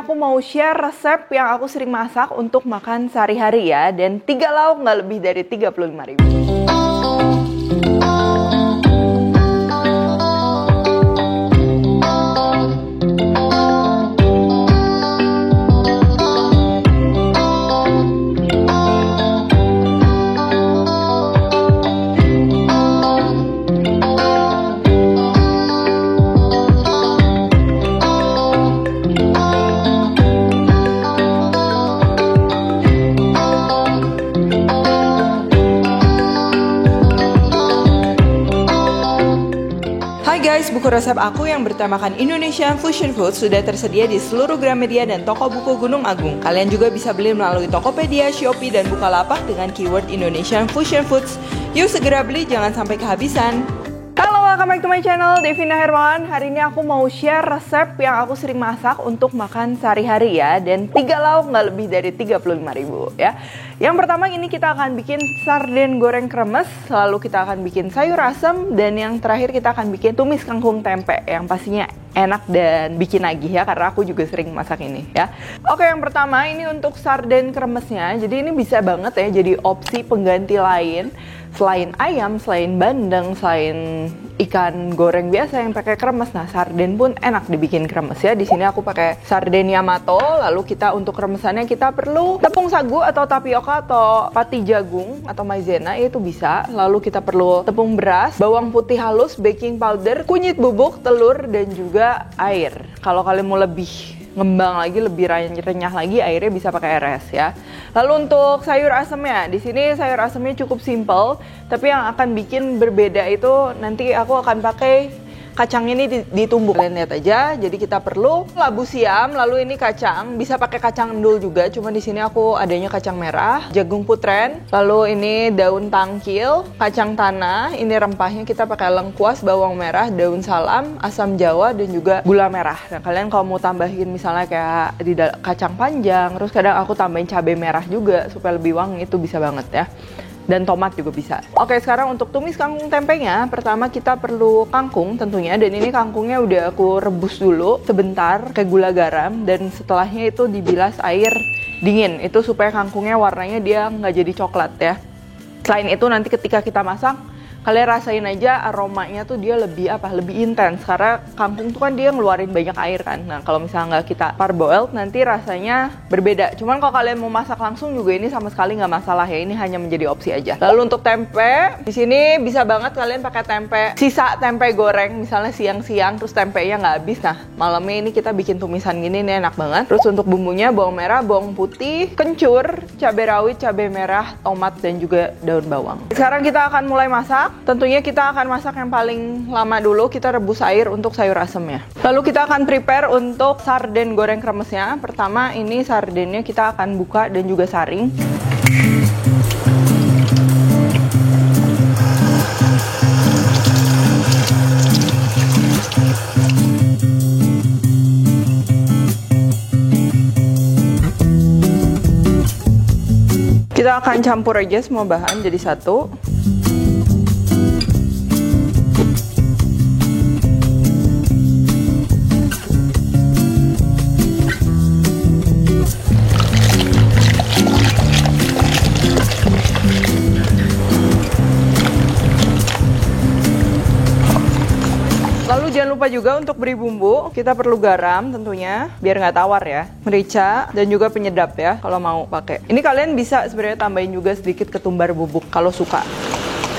aku mau share resep yang aku sering masak untuk makan sehari-hari ya. Dan 3 lauk nggak lebih dari 35.000. Guys, buku resep aku yang bertemakan Indonesian Fusion Food sudah tersedia di seluruh Gramedia dan toko buku Gunung Agung. Kalian juga bisa beli melalui Tokopedia, Shopee, dan Bukalapak dengan keyword Indonesian Fusion Foods. Yuk segera beli, jangan sampai kehabisan. Halo, welcome back to my channel, Devina Hermawan. Hari ini aku mau share resep yang aku sering masak untuk makan sehari-hari ya. Dan 3 lauk nggak lebih dari 35.000 ya. Yang pertama ini kita akan bikin sarden goreng kremes, lalu kita akan bikin sayur asem, dan yang terakhir kita akan bikin tumis kangkung tempe yang pastinya enak dan bikin nagih ya, karena aku juga sering masak ini ya. Oke, yang pertama ini untuk sarden kremesnya. Jadi ini bisa banget ya jadi opsi pengganti lain selain ayam, selain bandeng, selain ikan goreng biasa yang pakai kremes. Nah, sarden pun enak dibikin kremes ya. Di sini aku pakai sarden Yamato. Lalu kita untuk kremesannya kita perlu tepung sagu atau tapioka atau pati jagung atau maizena, itu bisa. Lalu kita perlu tepung beras, bawang putih halus, baking powder, kunyit bubuk, telur, dan juga air. Kalau kalian mau lebih ngembang lagi, lebih renyah lagi, airnya bisa pakai RS ya. Lalu untuk sayur asemnya, di sini sayur asemnya cukup simple, tapi yang akan bikin berbeda itu nanti aku akan pakai kacang ini ditumbuk. Kalian lihat aja. Jadi kita perlu labu siam, lalu ini kacang, bisa pakai kacang endul juga, cuma di sini aku adanya kacang merah, jagung putren, lalu ini daun tangkil, kacang tanah, ini rempahnya kita pakai lengkuas, bawang merah, daun salam, asam jawa, dan juga gula merah. Nah, kalian kalau mau tambahin misalnya kayak di kacang panjang, terus kadang aku tambahin cabai merah juga supaya lebih wangi, itu bisa banget ya. Dan tomat juga bisa. Oke, sekarang untuk tumis kangkung tempenya, pertama kita perlu kangkung tentunya, dan ini kangkungnya udah aku rebus dulu sebentar ke gula garam, dan setelahnya itu dibilas air dingin, itu supaya kangkungnya warnanya dia nggak jadi coklat ya. Selain itu nanti ketika kita masak, kalian rasain aja aromanya tuh dia lebih lebih intens, karena kangkung tuh kan dia ngeluarin banyak air kan. Nah, kalau misalnya nggak kita parboiled nanti rasanya berbeda. Cuman kalau kalian mau masak langsung juga ini sama sekali nggak masalah ya, ini hanya menjadi opsi aja. Lalu untuk tempe, di sini bisa banget kalian pakai tempe sisa tempe goreng, misalnya siang-siang terus tempenya nggak habis. Nah, malamnya ini kita bikin tumisan gini, ini enak banget. Terus untuk bumbunya bawang merah, bawang putih, kencur, cabai rawit, cabai merah, tomat, dan juga daun bawang. Sekarang kita akan mulai masak. Tentunya kita akan masak yang paling lama dulu, kita rebus air untuk sayur asemnya. Lalu kita akan prepare untuk sarden goreng kremesnya. Pertama ini sardennya kita akan buka dan juga saring. Kita akan campur aja semua bahan jadi satu. Lalu jangan lupa juga untuk beri bumbu, kita perlu garam tentunya, biar nggak tawar ya, merica, dan juga penyedap ya kalau mau pakai. Ini kalian bisa sebenarnya tambahin juga sedikit ketumbar bubuk kalau suka.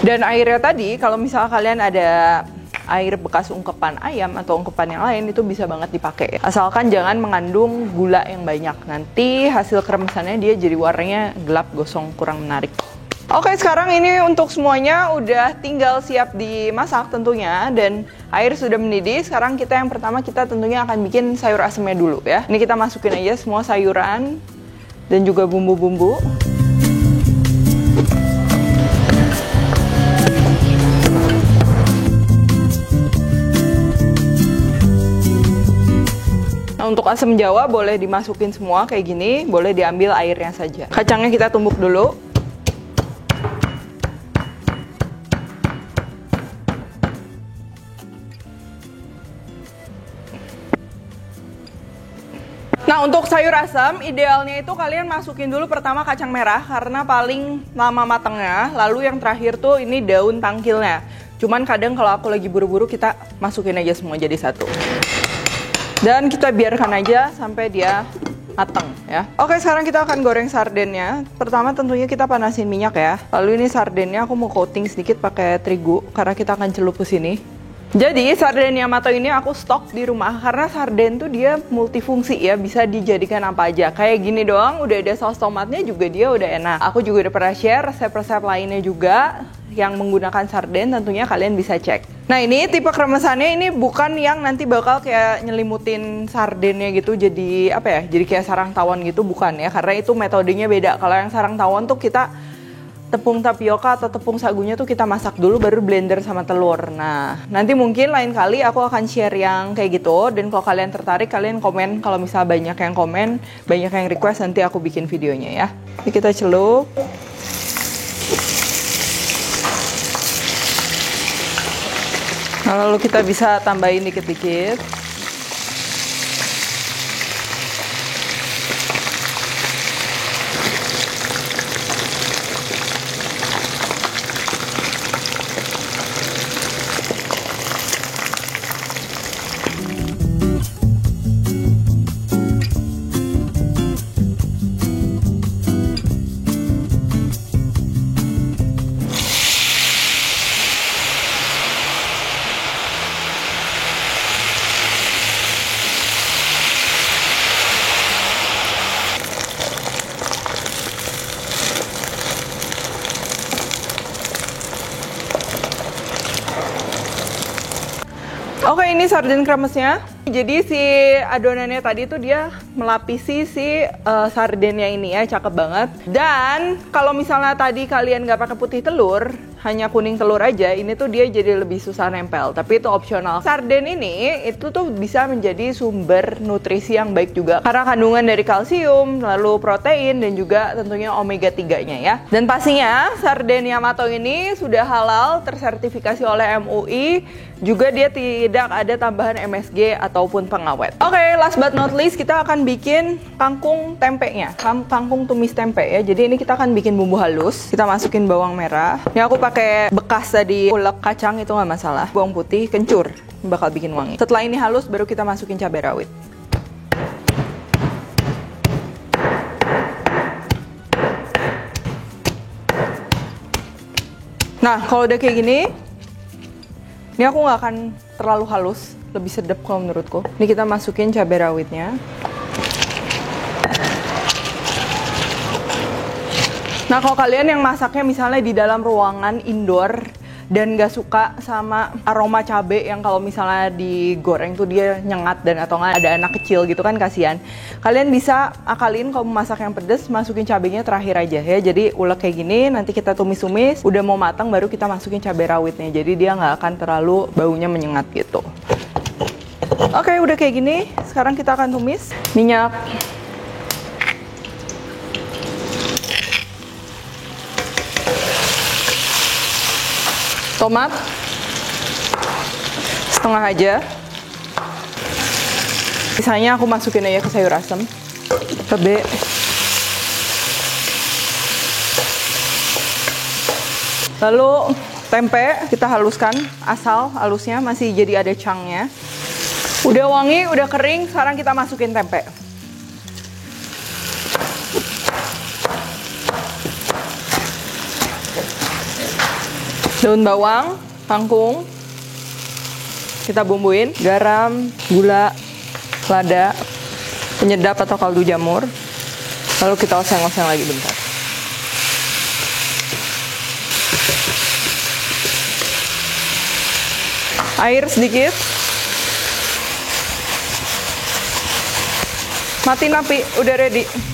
Dan airnya tadi, kalau misalnya kalian ada air bekas ungkepan ayam atau ungkepan yang lain, itu bisa banget dipakai. Asalkan jangan mengandung gula yang banyak, nanti hasil kremesannya dia jadi warnanya gelap, gosong, kurang menarik. Oke, sekarang ini untuk semuanya udah tinggal siap dimasak tentunya, dan air sudah mendidih. Sekarang kita yang pertama kita tentunya akan bikin sayur asemnya dulu ya. Ini kita masukin aja semua sayuran dan juga bumbu-bumbu. Nah, untuk asam jawa boleh dimasukin semua kayak gini, boleh diambil airnya saja. Kacangnya kita tumbuk dulu. Nah, Nah, untuk sayur asam, idealnya itu kalian masukin dulu pertama kacang merah karena paling lama matangnya. Lalu yang terakhir tuh ini daun tangkilnya. Cuman kadang kalau aku lagi buru-buru kita masukin aja semua jadi satu. Dan kita biarkan aja sampai dia matang ya. Oke, sekarang kita akan goreng sardennya. Pertama tentunya kita panasin minyak ya. Lalu ini sardennya aku mau coating sedikit pakai terigu karena kita akan celup ke sini. Jadi sarden Yamato ini aku stok di rumah karena sarden tuh dia multifungsi ya, bisa dijadikan apa aja. Kayak gini doang udah ada saus tomatnya juga dia udah enak. Aku juga udah pernah share resep-resep lainnya juga yang menggunakan sarden, tentunya kalian bisa cek. Nah, ini tipe kremesannya ini bukan yang nanti bakal kayak nyelimutin sardennya gitu jadi apa ya? Jadi kayak sarang tawon gitu, bukan ya, karena itu metodenya beda. Kalau yang sarang tawon tuh kita tepung tapioka atau tepung sagunya tuh kita masak dulu baru blender sama telur. Nah, nanti mungkin lain kali aku akan share yang kayak gitu. Dan kalau kalian tertarik, kalian komen. Kalau misal banyak yang komen, banyak yang request, nanti aku bikin videonya ya. Ini kita celup. Nah, lalu kita bisa tambahin dikit-dikit. Oke, ini sarden kremesnya. Jadi si adonannya tadi tuh dia melapisi si sardennya ini ya, cakep banget. Dan kalau misalnya tadi kalian nggak pakai putih telur, hanya kuning telur aja, ini tuh dia jadi lebih susah nempel. Tapi itu opsional. Sarden ini itu tuh bisa menjadi sumber nutrisi yang baik juga karena kandungan dari kalsium, lalu protein dan juga tentunya omega 3-nya ya. Dan pastinya sarden Yamato ini sudah halal, tersertifikasi oleh MUI. Juga dia tidak ada tambahan MSG ataupun pengawet. Oke, last but not least kita akan bikin kangkung tempenya, kangkung tumis tempe ya. Jadi ini kita akan bikin bumbu halus. Kita masukin bawang merah. Ini aku pakai bekas tadi ulek kacang, itu nggak masalah. Bawang putih kencur, bakal bikin wangi. Setelah ini halus, baru kita masukin cabai rawit. Nah, kalau udah kayak gini, ini aku nggak akan terlalu halus, lebih sedap kalau menurutku. Ini kita masukin cabai rawitnya. Nah, kalau kalian yang masaknya misalnya di dalam ruangan indoor dan nggak suka sama aroma cabai yang kalau misalnya digoreng tuh dia nyengat dan atau nggak ada anak kecil gitu kan kasihan. Kalian bisa akalin kalau masak yang pedes, masukin cabainya terakhir aja ya. Jadi ulek kayak gini, nanti kita tumis-tumis, udah mau matang baru kita masukin cabai rawitnya. Jadi dia nggak akan terlalu baunya menyengat gitu. Oke, udah kayak gini. Sekarang kita akan tumis minyak. Tomat setengah aja, sisanya aku masukin aja ke sayur asem, cabai, lalu tempe kita haluskan, asal halusnya masih jadi ada cangnya. Udah wangi, udah kering, sekarang kita masukin tempe. Daun bawang, kangkung, kita bumbuin, garam, gula, lada, penyedap atau kaldu jamur, lalu kita oseng-oseng lagi bentar. Air sedikit, matiin api, udah ready.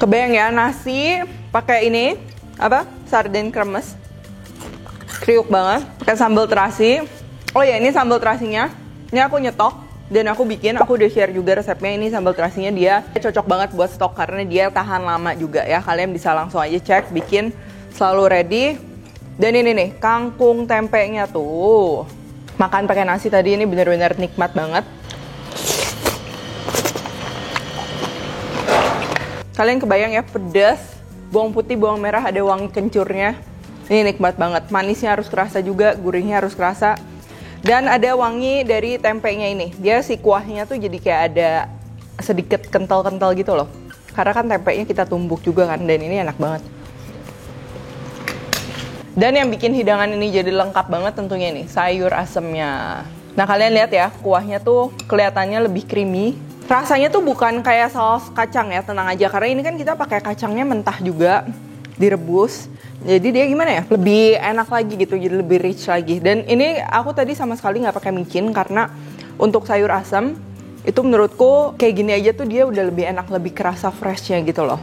Kebayang ya, nasi pakai ini apa? Sarden kremes. Kriuk banget. Pakai sambal terasi. Oh ya, ini sambal terasinya. Ini aku nyetok dan aku bikin, aku udah share juga resepnya. Ini sambal terasinya dia cocok banget buat stok karena dia tahan lama juga ya. Kalian bisa langsung aja cek, bikin, selalu ready. Dan ini nih, kangkung tempenya tuh. Makan pakai nasi tadi ini bener-bener nikmat banget. Kalian kebayang ya, pedas, bawang putih, bawang merah, ada wangi kencurnya. Ini nikmat banget. Manisnya harus kerasa juga, gurihnya harus kerasa. Dan ada wangi dari tempenya ini. Dia si kuahnya tuh jadi kayak ada sedikit kental-kental gitu loh. Karena kan tempenya kita tumbuk juga kan, dan ini enak banget. Dan yang bikin hidangan ini jadi lengkap banget tentunya nih, sayur asemnya. Nah kalian lihat ya, kuahnya tuh kelihatannya lebih creamy. Rasanya tuh bukan kayak saus kacang ya, tenang aja. Karena ini kan kita pakai kacangnya mentah juga, direbus. Jadi dia gimana ya, lebih enak lagi gitu, jadi lebih rich lagi. Dan ini aku tadi sama sekali nggak pakai micin karena untuk sayur asam itu menurutku kayak gini aja tuh dia udah lebih enak, lebih kerasa freshnya gitu loh.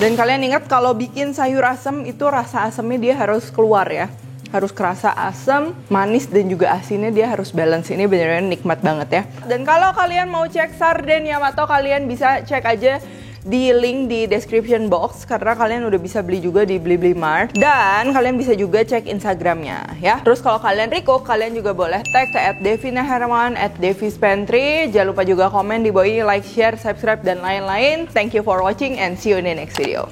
Dan kalian ingat kalau bikin sayur asam itu rasa asamnya dia harus keluar ya. Harus kerasa asam, manis, dan juga asinnya dia harus balance. Ini beneran nikmat banget ya. Dan kalau kalian mau cek sarden Yamato, kalian bisa cek aja di link di description box. Karena kalian udah bisa beli juga di Blibli Mart. Dan kalian bisa juga cek Instagramnya ya. Terus kalau kalian recook, kalian juga boleh tag ke @devinaherman, @devispantry. Jangan lupa juga komen di bawah ini, like, share, subscribe, dan lain-lain. Thank you for watching and see you in the next video.